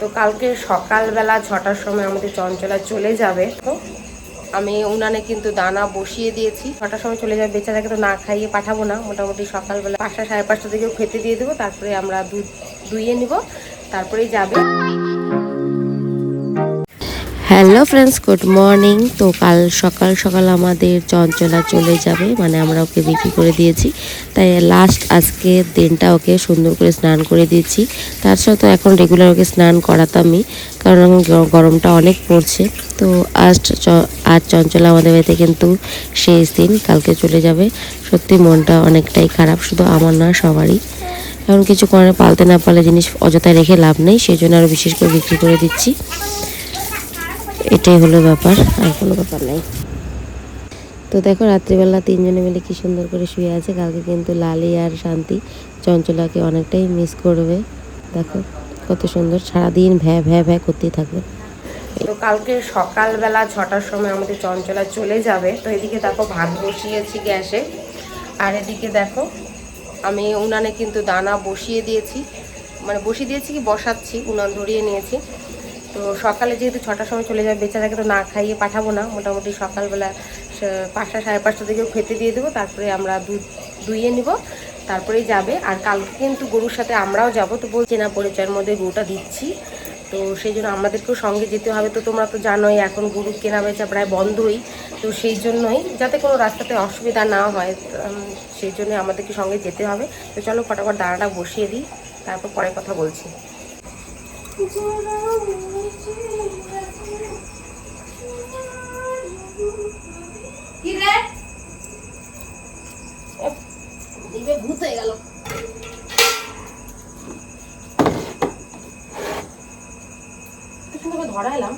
তো কালকে সকালবেলা 6টার সময় আমাদের চঞ্চলা চলে যাবে। তো আমি উনানে কিন্তু দানা বসিয়ে দিয়েছি। 6টার সময় চলে যাবে, বেচারাকে তো না খাইয়ে পাঠাবো না। মোটামুটি সকালবেলা 5টা সাড়ে 5টার দিকেও খেতে দিয়ে দেবো, তারপরে আমরা দুধ দুইয়ে নিব, তারপরেই যাবে। Hello friends, good morning. তো কাল সকাল সকাল আমাদের চঞ্চলা চলে যাবে, মানে আমরা ওকে বিক্রি করে দিয়েছি। তাই লাস্ট আজকে দিনটা ওকে সুন্দর করে স্নান করে দিয়েছি। তার সাথে এখন রেগুলার ওকে স্নান করাতামই, কারণ গরমটা অনেক পড়ছে। তো আজ চঞ্চলা আমাদের বাড়িতে কিন্তু শেষ দিন, কালকে চলে যাবে। সত্যি মনটা অনেকটাই খারাপ, শুধু আমার না সবারই। কারণ কিছু করে পালতে না পারলে জিনিস অযথায় রেখে লাভ নেই, সেই জন্য আরও বিশেষ করে বিক্রি করে দিচ্ছি। এটাই হলো ব্যাপার, আর কোনো ব্যাপার নাই। তো দেখো রাত্রিবেলা তিনজনে মিলে কি সুন্দর করে শুয়ে আছে। কালকে কিন্তু লালি আর শান্তি চঞ্চলাকে অনেকটাই মিস করবে। দেখো কত সুন্দর, সারাদিন ভ্যা ভ্যা ভ্যা করতেই থাকবে। তো কালকে সকালবেলা 6টার সময় আমাদের চঞ্চলা চলে যাবে। তো এদিকে দেখো ভাত বসিয়েছি গ্যাসে, আর এদিকে দেখো আমি উনানে কিন্তু দানা বসিয়ে দিয়েছি, মানে বসিয়ে দিয়েছি কি বসাচ্ছি, উনান ধরিয়ে নিয়েছি। তো সকালে যেহেতু 6টার সময় চলে যাবে, বেচারাকে তো না খাইয়ে পাঠাবো না। মোটামুটি সকালবেলা 5টা সাড়ে 5টার দিকেও খেতে দিয়ে দেবো, তারপরে আমরা দুধ দুইয়ে নিব, তারপরেই যাবে। আর কালকে কিন্তু গরুর সাথে আমরাও যাব। তো বলছি না, পরিচয়ের মধ্যে গরুটা দিচ্ছি, তো সেই জন্য আমাদেরকেও সঙ্গে যেতে হবে। তো তোমরা তো জানোই এখন গরু কেনা বেচা প্রায় বন্ধই। তো সেই জন্যই যাতে কোনো রাস্তাতে অসুবিধা না হয়, সেই জন্যই আমাদেরকে সঙ্গে যেতে হবে। তো চলো ফটাফট দাঁড়াটা বসিয়ে দিই, তারপর পরে কথা বলছি। কি রে দিবে, ভূত হয়ে গেল। ধরা এলাম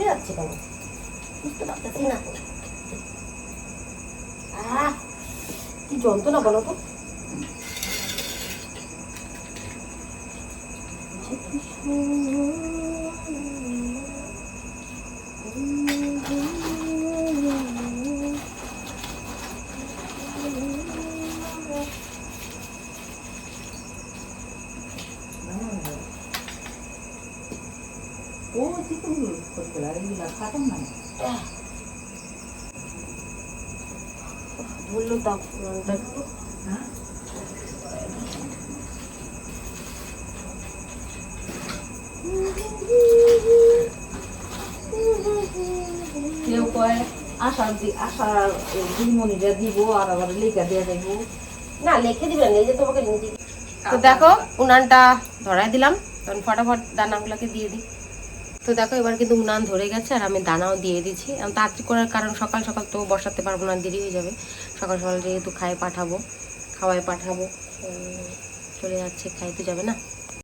যাচ্ছে কেন বুঝতে পারতেছি না। কি যন্ত্রণা বলো তো। ধরলো দাও কেউ কয় আশার দিদিমণিটা দিব, আর আবার লেখা দিয়ে যাইব। না লেখে দিবেন, এই যে তোমাকে নিজে। তো দেখো উনানটা ধরাই দিলাম, তখন ফটাফট দানাগুলোকে দিয়ে দিই। তো দেখো এবার কিন্তু উনান ধরে গেছে, আর আমি দানাও দিয়ে দিচ্ছি। তাড়াতাড়ি করার কারণ সকাল সকাল তো বসাতে পারবো না, দেরি হয়ে যাবে। সকাল সকাল যেহেতু খাওয়াই পাঠাবো, চলে যাচ্ছে, খাইতে যাবে না।